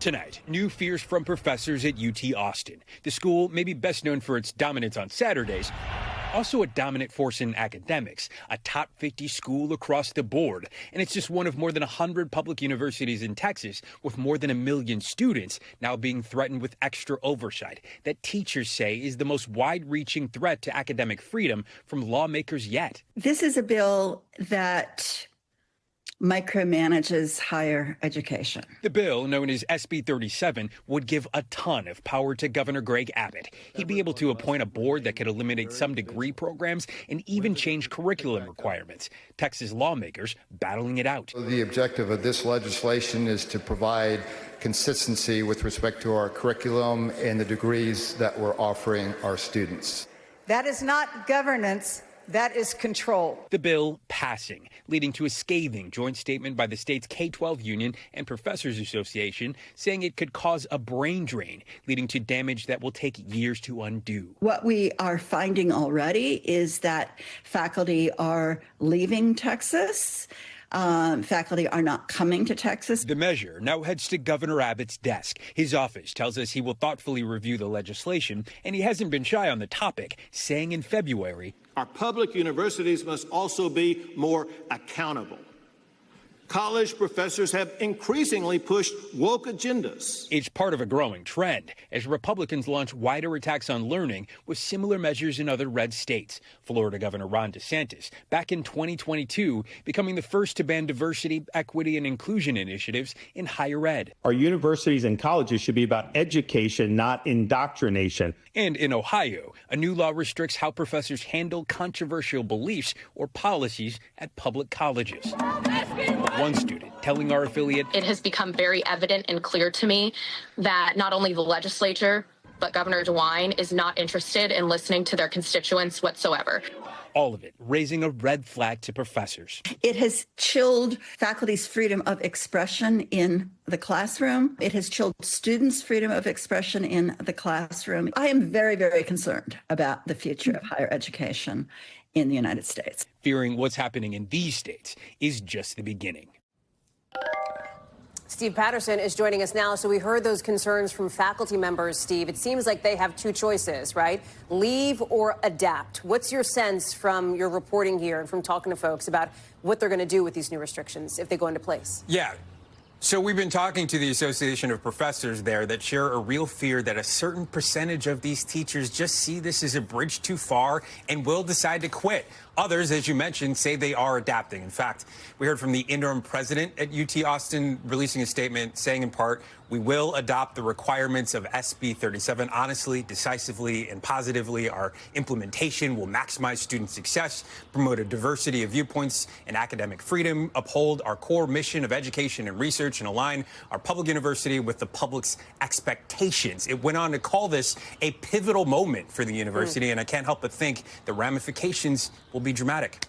Tonight, new fears from professors at UT Austin. The school may be best known for its dominance on Saturdays, also a dominant force in academics, a top 50 school across the board. And it's just one of more than 100 public universities in Texas with more than 1 million students now being threatened with extra oversight that teachers say is the most wide-reaching threat to academic freedom from lawmakers yet. This is a bill that micromanages higher education. The bill, known as SB 37, would give a ton of power to Governor Greg Abbott. He'd be able to appoint a board that could eliminate some degree programs and even change curriculum requirements. Texas lawmakers battling it out. The objective of this legislation is to provide consistency with respect to our curriculum and the degrees that we're offering our students. That is not governance. That is control. The bill passing, leading to a scathing joint statement by the state's K-12 union and Professors Association, saying it could cause a brain drain, leading to damage that will take years to undo. What we are finding already is that faculty are leaving Texas. Faculty are not coming to Texas. The measure now heads to Governor Abbott's desk. His office tells us he will thoughtfully review the legislation, and he hasn't been shy on the topic, saying in February, our public universities must also be more accountable. College professors have increasingly pushed woke agendas. It's part of a growing trend as Republicans launch wider attacks on learning with similar measures in other red states. Florida Governor Ron DeSantis, back in 2022, becoming the first to ban diversity, equity, and inclusion initiatives in higher ed. Our universities and colleges should be about education, not indoctrination. And in Ohio, a new law restricts how professors handle controversial beliefs or policies at public colleges. One student telling our affiliate, it has become very evident and clear to me that not only the legislature, but Governor DeWine is not interested in listening to their constituents whatsoever. All of it raising a red flag to professors. It has chilled faculty's freedom of expression in the classroom. It has chilled students' freedom of expression in the classroom. I am very, very concerned about the future of higher education in the United States. Fearing what's happening in these states is just the beginning. Steve Patterson is joining us now. So we heard those concerns from faculty members, Steve. It seems like they have two choices, right? Leave or adapt. What's your sense from your reporting here and from talking to folks about what they're going to do with these new restrictions if they go into place? Yeah. So we've been talking to the Association of Professors there that share a real fear that a certain percentage of these teachers just see this as a bridge too far and will decide to quit. Others, as you mentioned, say they are adapting. In fact, we heard from the interim president at UT Austin releasing a statement saying in part, we will adopt the requirements of SB 37 honestly, decisively, and positively. Our implementation will maximize student success, promote a diversity of viewpoints and academic freedom, uphold our core mission of education and research, and align our public university with the public's expectations. It went on to call this a pivotal moment for the university, and I can't help but think the ramifications will be dramatic.